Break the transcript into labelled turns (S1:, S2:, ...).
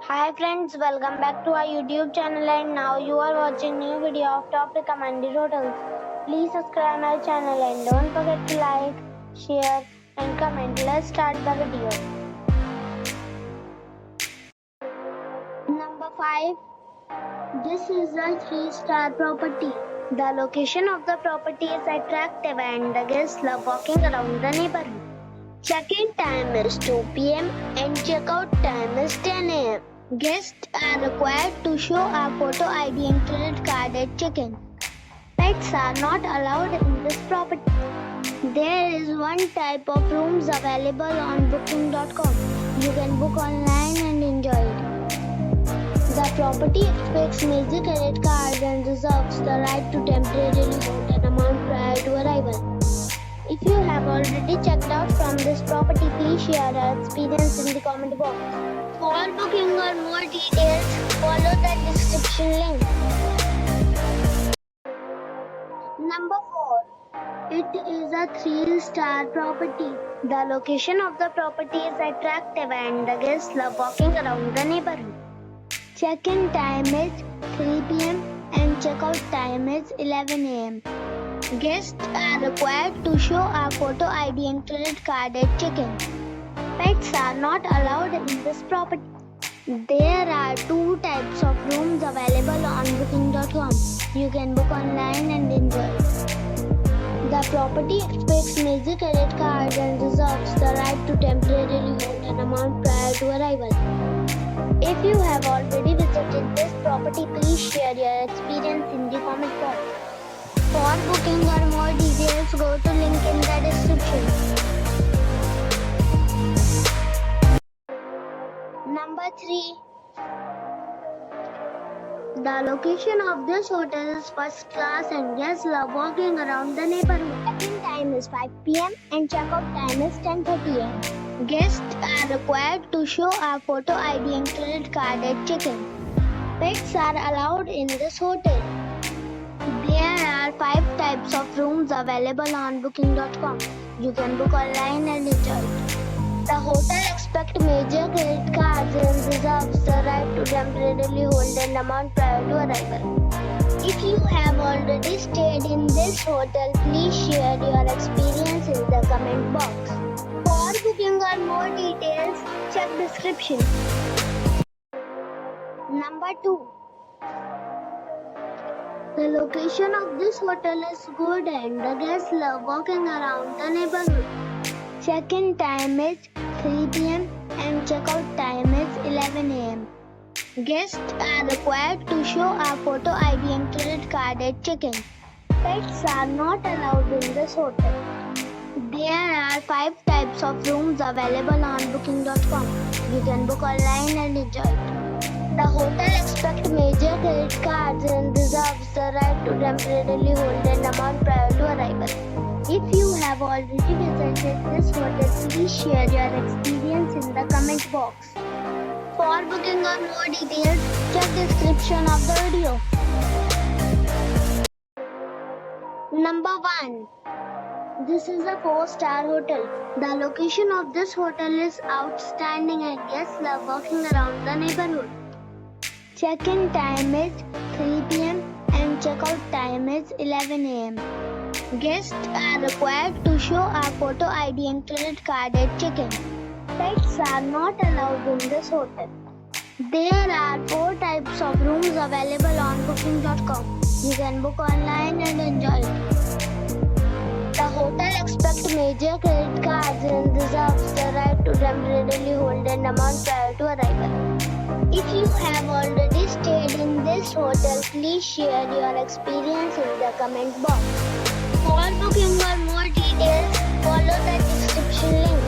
S1: Hi friends, welcome back to our YouTube channel and now you are watching new video of top recommended hotels. Please subscribe my channel and don't forget to like, share and comment. Let's start the video. Number 5. This is a 3-star property. The location of the property is attractive and the guests love walking around the neighborhood. Check-in time is 2 p.m. and check-out time is 10 a.m. Guests are required to show a photo ID and credit card at check-in. Pets are not allowed in this property. There is one type of rooms available on booking.com. You can book online and enjoy it. The property expects major credit cards and reserves the right to temporarily hold an amount prior to arrival. If you have already checked out from this property, please share your experience in the comment box. For booking or more details, follow the description link. Number 4. It is a 3-star property. The location of the property is attractive and the guests love walking around the neighborhood. Check-in time is 3 p.m. and check-out time is 11 a.m. Guests are required to show a photo ID and credit card at check-in. Pets are not allowed in this property. There are 2 types of rooms available on booking.com. You can book online and enjoy it. The property expects major credit cards and reserves the right to temporarily hold an amount prior to arrival. If you have already visited this property, please share your experience in the comment box. For booking or more details, go to link in the description. Number 3. The location of this hotel is first class and guests love walking around the neighborhood. Check-in time is 5 p.m. and check-out time is 10:30 a.m. Guests are required to show a photo ID and credit card at check-in. Pets are allowed in this hotel. There are 5 types of rooms available on booking.com. You can book online and enjoy it. The hotel expects major credit cards and reserves the right to temporarily hold an amount prior to arrival. If you have already stayed in this hotel, please share your experience in the comment box. For booking or more details, check description. Number 2. The location of this hotel is good and the guests love walking around the neighborhood. Check-in time is 3 p.m. and check-out time is 11 a.m. Guests are required to show a photo ID and credit card at check-in. Pets are not allowed in this hotel. There are 5 types of rooms available on booking.com. You can book online and enjoy it. The hotel expects major credit cards and reserves the right to temporarily hold an amount prior to arrival. If you have already visited this hotel, please share your experience in the comment box. For booking or more details, check description of the video. Number 1. This is a 4-star hotel. The location of this hotel is outstanding and guests love walking around the neighborhood. Check-in time is 3 p.m. and check-out time is 11 a.m. Guests are required to show a photo ID and credit card at check-in. Pets are not allowed in this hotel. There are 4 types of rooms available on booking.com. You can book online and enjoy it. The hotel expects major credit cards and reserves the right to temporarily hold an amount prior to arrival. If you have already stayed in this hotel, please share your experience in the comment box. For booking or more details, follow the description link.